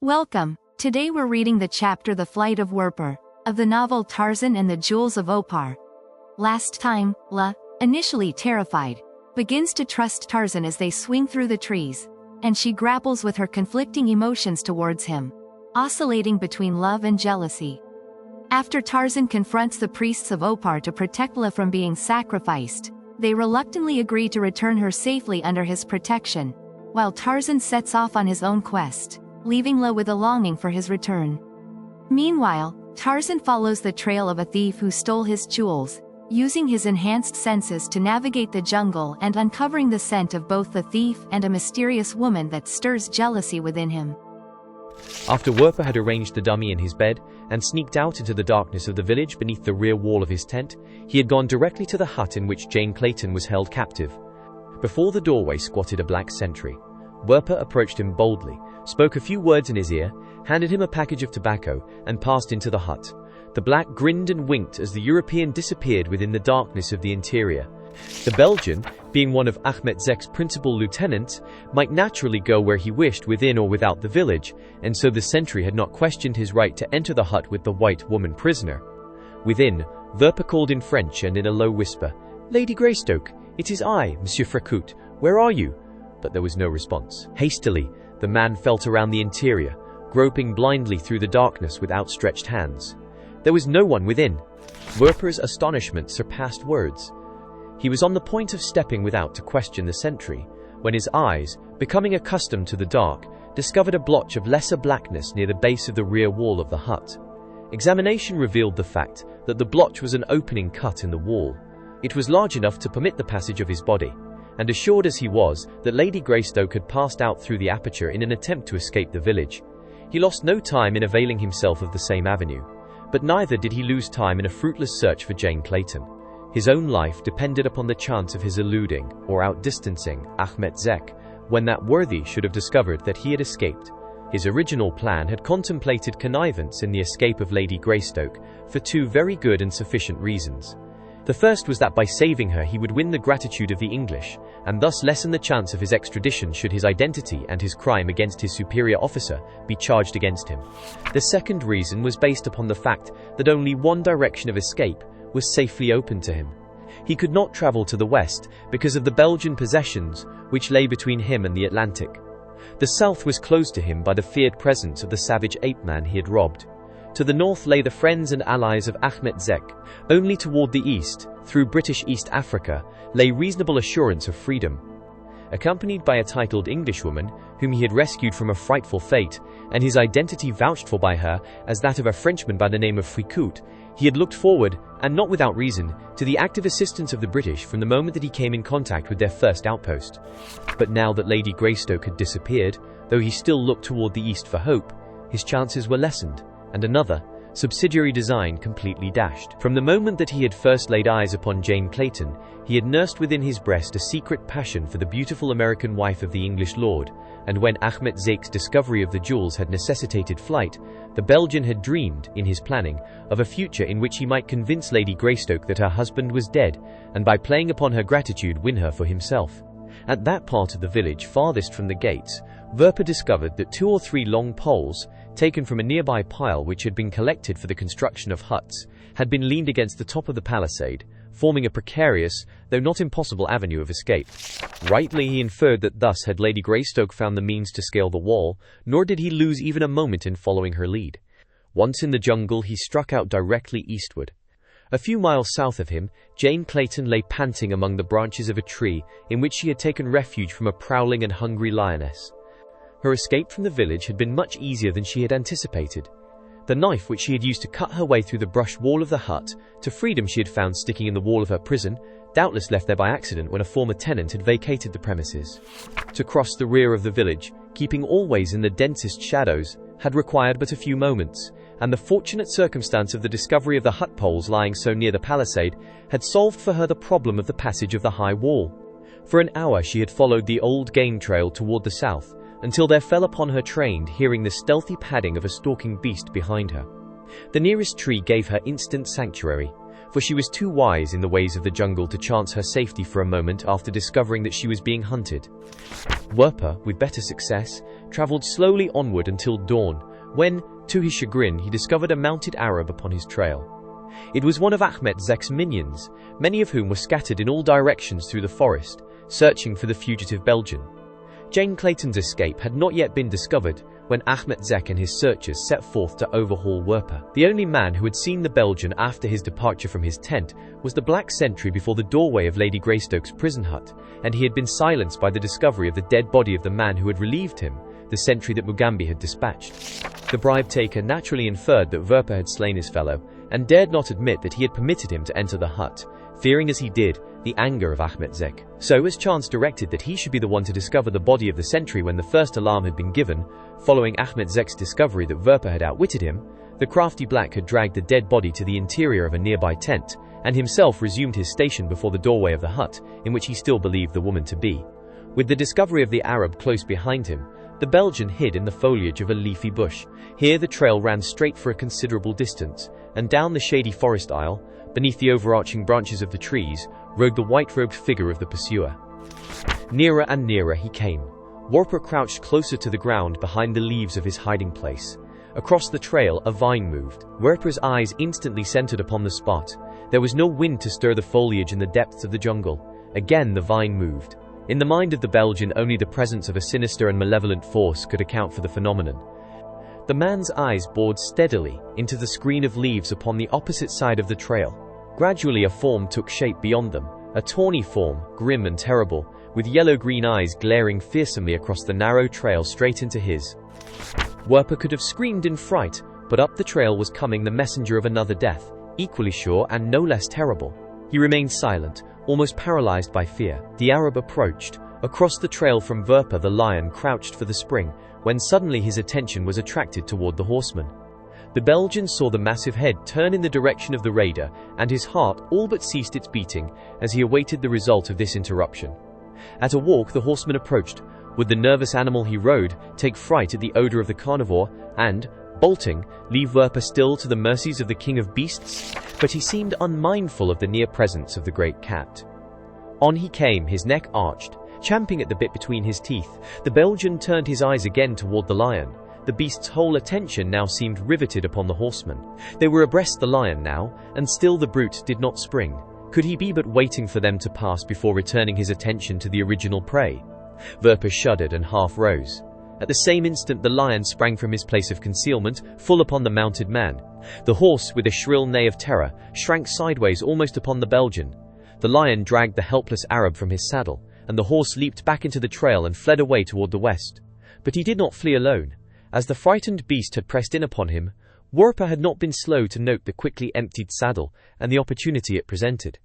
Welcome. Today we're reading the chapter The Flight of WERPER, of the novel Tarzan and the Jewels of Opar. Last time, La, initially terrified, begins to trust Tarzan as they swing through the trees, and she grapples with her conflicting emotions towards him, oscillating between love and jealousy. After Tarzan confronts the priests of Opar to protect La from being sacrificed, they reluctantly agree to return her safely under his protection, while Tarzan sets off on his own quest, leaving La with a longing for his return. Meanwhile, Tarzan follows the trail of a thief who stole his jewels, using his enhanced senses to navigate the jungle and uncovering the scent of both the thief and a mysterious woman that stirs jealousy within him. After WERPER had arranged the dummy in his bed and sneaked out into the darkness of the village beneath the rear wall of his tent, he had gone directly to the hut in which Jane Clayton was held captive. Before the doorway squatted a black sentry. WERPER approached him boldly, spoke a few words in his ear, handed him a package of tobacco, and passed into the hut. The black grinned and winked as the European disappeared within the darkness of the interior. The Belgian, being one of Ahmet Zek's principal lieutenants, might naturally go where he wished within or without the village, and so the sentry had not questioned his right to enter the hut with the white woman prisoner. Within, WERPER called in French and in a low whisper, "Lady Greystoke, it is I, Monsieur Frecoult. Where are you?" But there was no response. Hastily, the man felt around the interior, groping blindly through the darkness with outstretched hands. There was no one within. WERPER's astonishment surpassed words. He was on the point of stepping without to question the sentry, when his eyes, becoming accustomed to the dark, discovered a blotch of lesser blackness near the base of the rear wall of the hut. Examination revealed the fact that the blotch was an opening cut in the wall. It was large enough to permit the passage of his body, and assured as he was that Lady Greystoke had passed out through the aperture in an attempt to escape the village, he lost no time in availing himself of the same avenue. But neither did he lose time in a fruitless search for Jane Clayton. His own life depended upon the chance of his eluding, or outdistancing, Ahmet Zek, when that worthy should have discovered that he had escaped. His original plan had contemplated connivance in the escape of Lady Greystoke, for two very good and sufficient reasons. The first was that by saving her he would win the gratitude of the English, and thus lessen the chance of his extradition should his identity and his crime against his superior officer be charged against him. The second reason was based upon the fact that only one direction of escape was safely open to him. He could not travel to the west because of the Belgian possessions which lay between him and the Atlantic. The south was closed to him by the feared presence of the savage ape-man he had robbed. To the north lay the friends and allies of Ahmet Zek. Only toward the east, through British East Africa, lay reasonable assurance of freedom. Accompanied by a titled Englishwoman, whom he had rescued from a frightful fate, and his identity vouched for by her as that of a Frenchman by the name of Frecoult, he had looked forward, and not without reason, to the active assistance of the British from the moment that he came in contact with their first outpost. But now that Lady Greystoke had disappeared, though he still looked toward the east for hope, his chances were lessened, and another, subsidiary design completely dashed. From the moment that he had first laid eyes upon Jane Clayton, he had nursed within his breast a secret passion for the beautiful American wife of the English lord, and when Ahmet Zek's discovery of the jewels had necessitated flight, the Belgian had dreamed, in his planning, of a future in which he might convince Lady Greystoke that her husband was dead, and by playing upon her gratitude win her for himself. At that part of the village farthest from the gates, WERPER discovered that 2 or 3 long poles, taken from a nearby pile which had been collected for the construction of huts, had been leaned against the top of the palisade, forming a precarious, though not impossible avenue of escape. Rightly he inferred that thus had Lady Greystoke found the means to scale the wall, nor did he lose even a moment in following her lead. Once in the jungle he struck out directly eastward. A few miles south of him, Jane Clayton lay panting among the branches of a tree in which she had taken refuge from a prowling and hungry lioness. Her escape from the village had been much easier than she had anticipated. The knife which she had used to cut her way through the brush wall of the hut to freedom she had found sticking in the wall of her prison, doubtless left there by accident when a former tenant had vacated the premises. To cross the rear of the village, keeping always in the densest shadows, had required but a few moments, and the fortunate circumstance of the discovery of the hut poles lying so near the palisade had solved for her the problem of the passage of the high wall. For an hour she had followed the old game trail toward the south, until there fell upon her trained hearing the stealthy padding of a stalking beast behind her. The nearest tree gave her instant sanctuary, for she was too wise in the ways of the jungle to chance her safety for a moment after discovering that she was being hunted. WERPER, with better success, traveled slowly onward until dawn, when, to his chagrin, he discovered a mounted Arab upon his trail. It was one of Ahmet Zek's minions, many of whom were scattered in all directions through the forest, searching for the fugitive Belgian. Jane Clayton's escape had not yet been discovered when Ahmet Zek and his searchers set forth to overhaul WERPER. The only man who had seen the Belgian after his departure from his tent was the black sentry before the doorway of Lady Greystoke's prison hut, and he had been silenced by the discovery of the dead body of the man who had relieved him, the sentry that Mugambi had dispatched. The bribe-taker naturally inferred that WERPER had slain his fellow, and dared not admit that he had permitted him to enter the hut, fearing as he did the anger of Ahmet Zek. So, as chance directed that he should be the one to discover the body of the sentry when the first alarm had been given, following Ahmet Zek's discovery that WERPER had outwitted him, the crafty black had dragged the dead body to the interior of a nearby tent, and himself resumed his station before the doorway of the hut, in which he still believed the woman to be. With the discovery of the Arab close behind him, the Belgian hid in the foliage of a leafy bush. Here the trail ran straight for a considerable distance, and down the shady forest aisle, beneath the overarching branches of the trees, rode the white-robed figure of the pursuer. Nearer and nearer he came. WERPER crouched closer to the ground behind the leaves of his hiding place. Across the trail, a vine moved. WERPER's eyes instantly centered upon the spot. There was no wind to stir the foliage in the depths of the jungle. Again the vine moved. In the mind of the Belgian, only the presence of a sinister and malevolent force could account for the phenomenon. The man's eyes bored steadily into the screen of leaves upon the opposite side of the trail. Gradually a form took shape beyond them, a tawny form, grim and terrible, with yellow-green eyes glaring fearsomely across the narrow trail straight into his. WERPER could have screamed in fright, but up the trail was coming the messenger of another death, equally sure and no less terrible. He remained silent, almost paralyzed by fear. The Arab approached. Across the trail from WERPER the lion crouched for the spring, when suddenly his attention was attracted toward the horseman. The Belgian saw the massive head turn in the direction of the raider, and his heart all but ceased its beating as he awaited the result of this interruption. At a walk the horseman approached. Would the nervous animal he rode take fright at the odor of the carnivore and, bolting, leave WERPER still to the mercies of the king of beasts? But he seemed unmindful of the near presence of the great cat. On he came, his neck arched, champing at the bit between his teeth. The Belgian turned his eyes again toward the lion. The beast's whole attention now seemed riveted upon the horseman. They were abreast the lion now, and still the brute did not spring. Could he be but waiting for them to pass before returning his attention to the original prey? WERPER shuddered and half rose. At the same instant the lion sprang from his place of concealment, full upon the mounted man. The horse, with a shrill neigh of terror, shrank sideways almost upon the Belgian. The lion dragged the helpless Arab from his saddle, and the horse leaped back into the trail and fled away toward the west. But he did not flee alone. As the frightened beast had pressed in upon him, WERPER had not been slow to note the quickly emptied saddle and the opportunity it presented.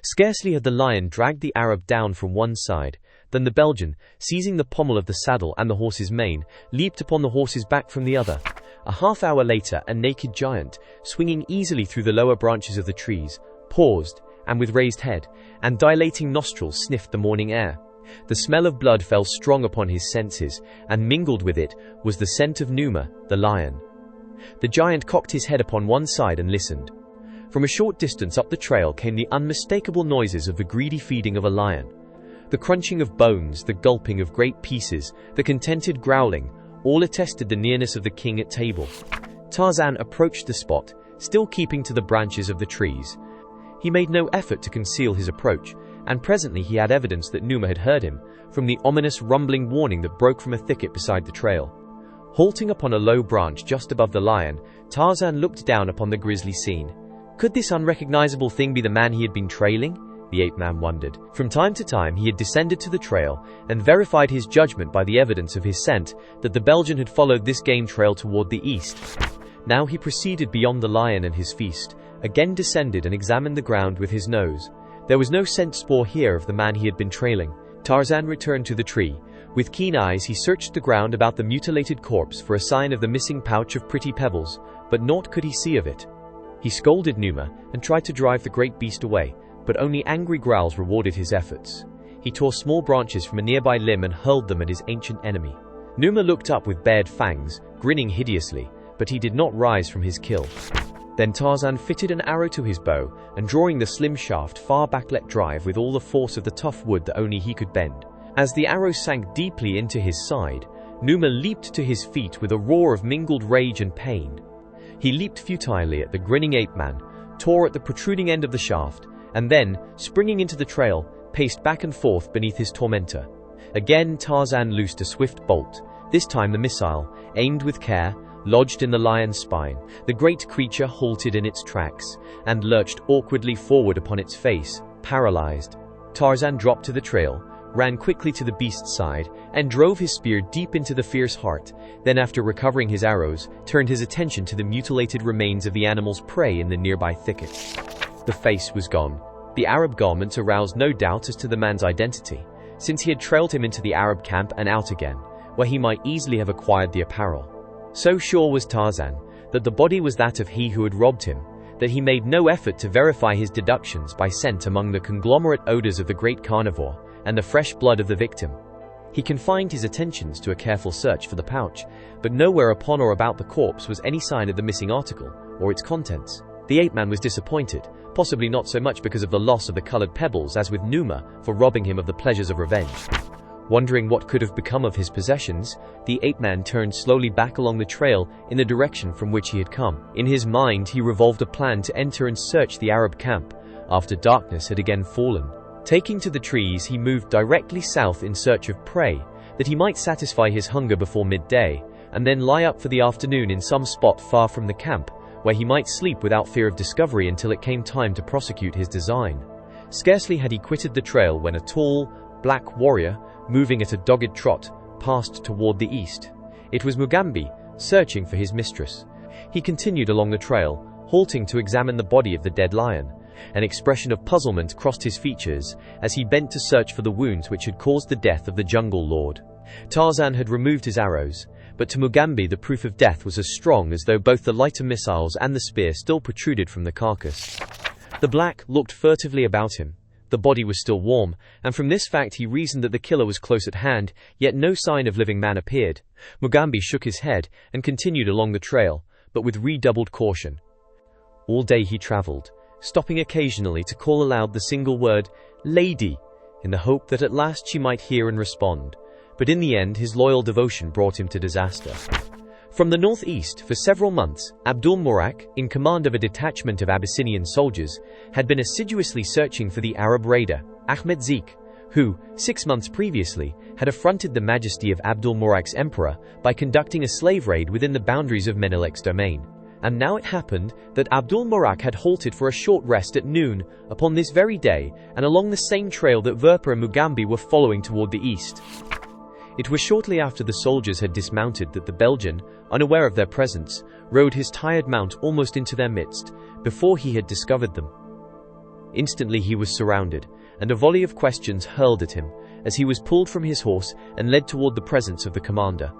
Scarcely had the lion dragged the Arab down from one side, than the Belgian, seizing the pommel of the saddle and the horse's mane, leaped upon the horse's back from the other. A half-hour later, a naked giant, swinging easily through the lower branches of the trees, paused, and with raised head and dilating nostrils sniffed the morning air. The smell of blood fell strong upon his senses, and mingled with it was the scent of Numa, the lion. The giant cocked his head upon one side and listened. From a short distance up the trail came the unmistakable noises of the greedy feeding of a lion. The crunching of bones, the gulping of great pieces, the contented growling, all attested the nearness of the king at table. Tarzan approached the spot, still keeping to the branches of the trees. He made no effort to conceal his approach, and presently he had evidence that Numa had heard him, from the ominous rumbling warning that broke from a thicket beside the trail. Halting upon a low branch just above the lion, Tarzan looked down upon the grisly scene. Could this unrecognizable thing be the man he had been trailing? The ape-man wondered. From time to time he had descended to the trail, and verified his judgment by the evidence of his scent that the Belgian had followed this game trail toward the east. Now he proceeded beyond the lion and his feast, again descended and examined the ground with his nose. There was no scent spoor here of the man he had been trailing. Tarzan returned to the tree. With keen eyes he searched the ground about the mutilated corpse for a sign of the missing pouch of pretty pebbles, but naught could he see of it. He scolded Numa, and tried to drive the great beast away, but only angry growls rewarded his efforts. He tore small branches from a nearby limb and hurled them at his ancient enemy. Numa looked up with bared fangs, grinning hideously, but he did not rise from his kill. Then Tarzan fitted an arrow to his bow, and drawing the slim shaft far back let drive with all the force of the tough wood that only he could bend. As the arrow sank deeply into his side, Numa leaped to his feet with a roar of mingled rage and pain. He leaped futilely at the grinning ape-man, tore at the protruding end of the shaft, and then, springing into the trail, paced back and forth beneath his tormentor. Again Tarzan loosed a swift bolt, this time the missile, aimed with care, lodged in the lion's spine. The great creature halted in its tracks, and lurched awkwardly forward upon its face, paralyzed. Tarzan dropped to the trail, ran quickly to the beast's side, and drove his spear deep into the fierce heart, then after recovering his arrows, turned his attention to the mutilated remains of the animal's prey in the nearby thicket. The face was gone. The Arab garments aroused no doubt as to the man's identity, since he had trailed him into the Arab camp and out again, where he might easily have acquired the apparel. So sure was Tarzan that the body was that of he who had robbed him, that he made no effort to verify his deductions by scent among the conglomerate odors of the great carnivore and the fresh blood of the victim. He confined his attentions to a careful search for the pouch, but nowhere upon or about the corpse was any sign of the missing article or its contents. The ape-man was disappointed, possibly not so much because of the loss of the colored pebbles as with Numa for robbing him of the pleasures of revenge. Wondering what could have become of his possessions, the ape-man turned slowly back along the trail in the direction from which he had come. In his mind, he revolved a plan to enter and search the Arab camp after darkness had again fallen. Taking to the trees, he moved directly south in search of prey, that he might satisfy his hunger before midday, and then lie up for the afternoon in some spot far from the camp, where he might sleep without fear of discovery until it came time to prosecute his design. Scarcely had he quitted the trail when a tall, black warrior, moving at a dogged trot, passed toward the east. It was Mugambi, searching for his mistress. He continued along the trail, halting to examine the body of the dead lion. An expression of puzzlement crossed his features as he bent to search for the wounds which had caused the death of the jungle lord. Tarzan had removed his arrows, but to Mugambi the proof of death was as strong as though both the lighter missiles and the spear still protruded from the carcass. The black looked furtively about him. The body was still warm, and from this fact he reasoned that the killer was close at hand, yet no sign of living man appeared. Mugambi shook his head and continued along the trail, but with redoubled caution. All day he traveled, stopping occasionally to call aloud the single word, "Lady," in the hope that at last she might hear and respond. But in the end his loyal devotion brought him to disaster. From the northeast, for several months, Abdul Murak, in command of a detachment of Abyssinian soldiers, had been assiduously searching for the Arab raider, Ahmed Zik, who, 6 months previously, had affronted the majesty of Abdul Murak's emperor by conducting a slave raid within the boundaries of Menelek's domain. And now it happened that Abdul Murak had halted for a short rest at noon upon this very day and along the same trail that WERPER and Mugambi were following toward the east. It was shortly after the soldiers had dismounted that the Belgian, unaware of their presence, rode his tired mount almost into their midst, before he had discovered them. Instantly he was surrounded, and a volley of questions hurled at him, as he was pulled from his horse and led toward the presence of the commander.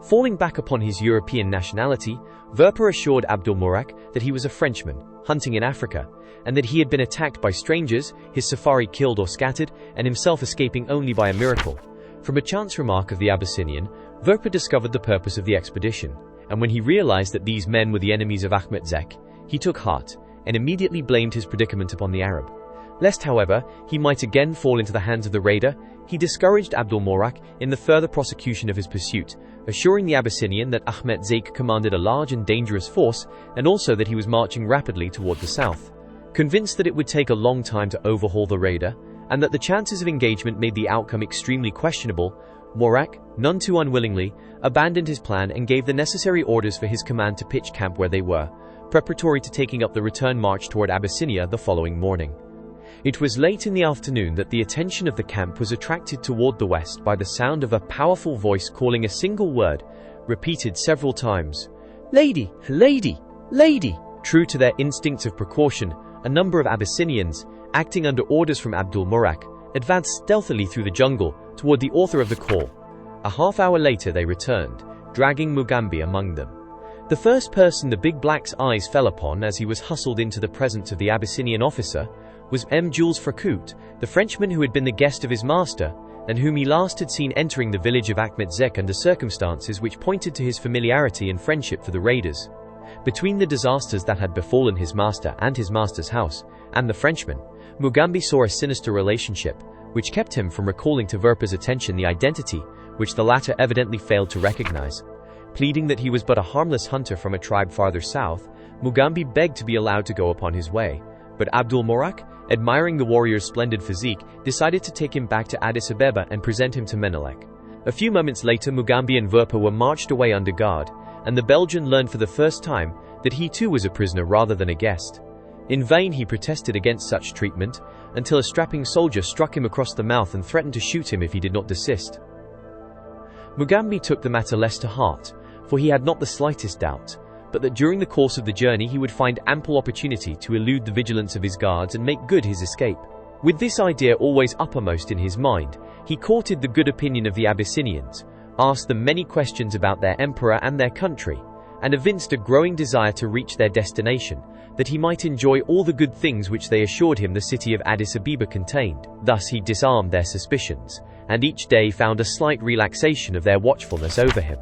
Falling back upon his European nationality, WERPER assured Abdul Murak that he was a Frenchman, hunting in Africa, and that he had been attacked by strangers, his safari killed or scattered, and himself escaping only by a miracle. From a chance remark of the Abyssinian, WERPER discovered the purpose of the expedition, and when he realized that these men were the enemies of Ahmed Zek, he took heart, and immediately blamed his predicament upon the Arab. Lest, however, he might again fall into the hands of the raider, he discouraged Abdul Murak in the further prosecution of his pursuit, assuring the Abyssinian that Ahmed Zek commanded a large and dangerous force, and also that he was marching rapidly toward the south. Convinced that it would take a long time to overhaul the raider, and that the chances of engagement made the outcome extremely questionable, Murak, none too unwillingly, abandoned his plan and gave the necessary orders for his command to pitch camp where they were, preparatory to taking up the return march toward Abyssinia the following morning. It was late in the afternoon that the attention of the camp was attracted toward the west by the sound of a powerful voice calling a single word, repeated several times, "Lady, lady, lady." True to their instincts of precaution, a number of Abyssinians, acting under orders from Abdul Murak, advanced stealthily through the jungle toward the author of the call. A half-hour later they returned, dragging Mugambi among them. The first person the big black's eyes fell upon as he was hustled into the presence of the Abyssinian officer was M. Jules Fracout, the Frenchman who had been the guest of his master, and whom he last had seen entering the village of Ahmed Zek under circumstances which pointed to his familiarity and friendship for the raiders. Between the disasters that had befallen his master and his master's house, and the Frenchman, Mugambi saw a sinister relationship, which kept him from recalling to WERPER's attention the identity which the latter evidently failed to recognize. Pleading that he was but a harmless hunter from a tribe farther south, Mugambi begged to be allowed to go upon his way, but Abdul Morak, admiring the warrior's splendid physique, decided to take him back to Addis Ababa and present him to Menelik. A few moments later, Mugambi and WERPER were marched away under guard, and the Belgian learned for the first time that he too was a prisoner rather than a guest. In vain he protested against such treatment, until a strapping soldier struck him across the mouth and threatened to shoot him if he did not desist. Mugambi took the matter less to heart, for he had not the slightest doubt, but that during the course of the journey he would find ample opportunity to elude the vigilance of his guards and make good his escape. With this idea always uppermost in his mind, he courted the good opinion of the Abyssinians, asked them many questions about their emperor and their country, and evinced a growing desire to reach their destination, that he might enjoy all the good things which they assured him the city of Addis Ababa contained. Thus he disarmed their suspicions, and each day found a slight relaxation of their watchfulness over him.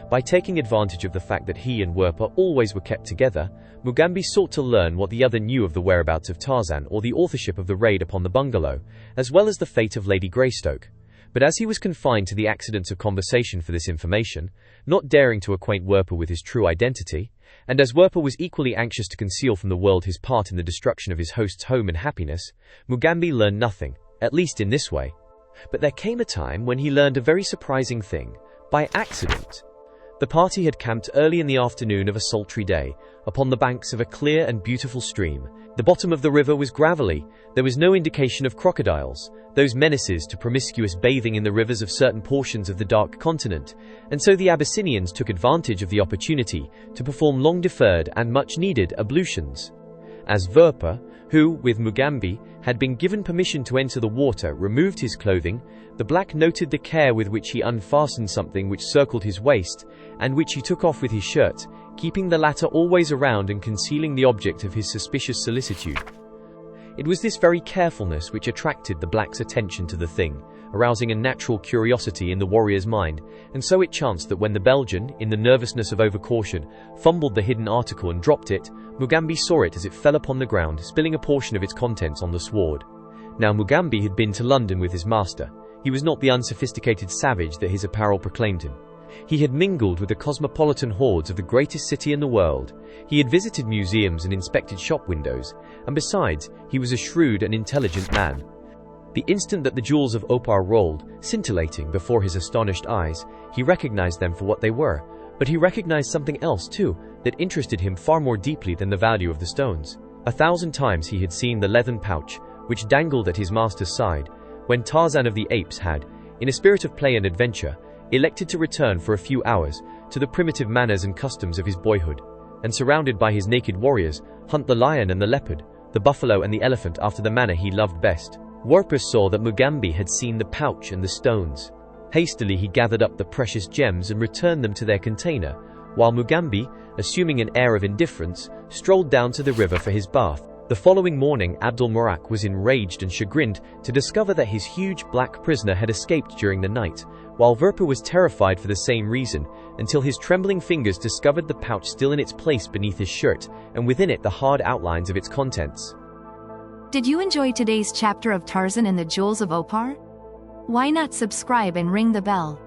By taking advantage of the fact that he and WERPER always were kept together, Mugambi sought to learn what the other knew of the whereabouts of Tarzan or the authorship of the raid upon the bungalow, as well as the fate of Lady Greystoke. But as he was confined to the accidents of conversation for this information, not daring to acquaint WERPER with his true identity, and as WERPER was equally anxious to conceal from the world his part in the destruction of his host's home and happiness, Mugambi learned nothing, at least in this way. But there came a time when he learned a very surprising thing, by accident. The party had camped early in the afternoon of a sultry day, upon the banks of a clear and beautiful stream. The bottom of the river was gravelly, there was no indication of crocodiles, those menaces to promiscuous bathing in the rivers of certain portions of the Dark Continent, and so the Abyssinians took advantage of the opportunity to perform long-deferred and much-needed ablutions. As WERPER, who, with Mugambi, had been given permission to enter the water, removed his clothing, the black noted the care with which he unfastened something which circled his waist, and which he took off with his shirt, keeping the latter always around and concealing the object of his suspicious solicitude. It was this very carefulness which attracted the black's attention to the thing, arousing a natural curiosity in the warrior's mind, and so it chanced that when the Belgian, in the nervousness of overcaution, fumbled the hidden article and dropped it, Mugambi saw it as it fell upon the ground, spilling a portion of its contents on the sward. Now Mugambi had been to London with his master. He was not the unsophisticated savage that his apparel proclaimed him. He had mingled with the cosmopolitan hordes of the greatest city in the world. He had visited museums and inspected shop windows, and besides, he was a shrewd and intelligent man. The instant that the jewels of Opar rolled, scintillating before his astonished eyes, he recognized them for what they were, but he recognized something else too, that interested him far more deeply than the value of the stones. 1,000 times he had seen the leathern pouch, which dangled at his master's side, when Tarzan of the Apes had, in a spirit of play and adventure, elected to return for a few hours to the primitive manners and customs of his boyhood, and surrounded by his naked warriors, hunt the lion and the leopard, the buffalo and the elephant after the manner he loved best. WERPER saw that Mugambi had seen the pouch and the stones. Hastily he gathered up the precious gems and returned them to their container, while Mugambi, assuming an air of indifference, strolled down to the river for his bath. The following morning Abdul Morak was enraged and chagrined to discover that his huge black prisoner had escaped during the night, while WERPER was terrified for the same reason, until his trembling fingers discovered the pouch still in its place beneath his shirt, and within it the hard outlines of its contents. Did you enjoy today's chapter of Tarzan and the Jewels of Opar? Why not subscribe and ring the bell?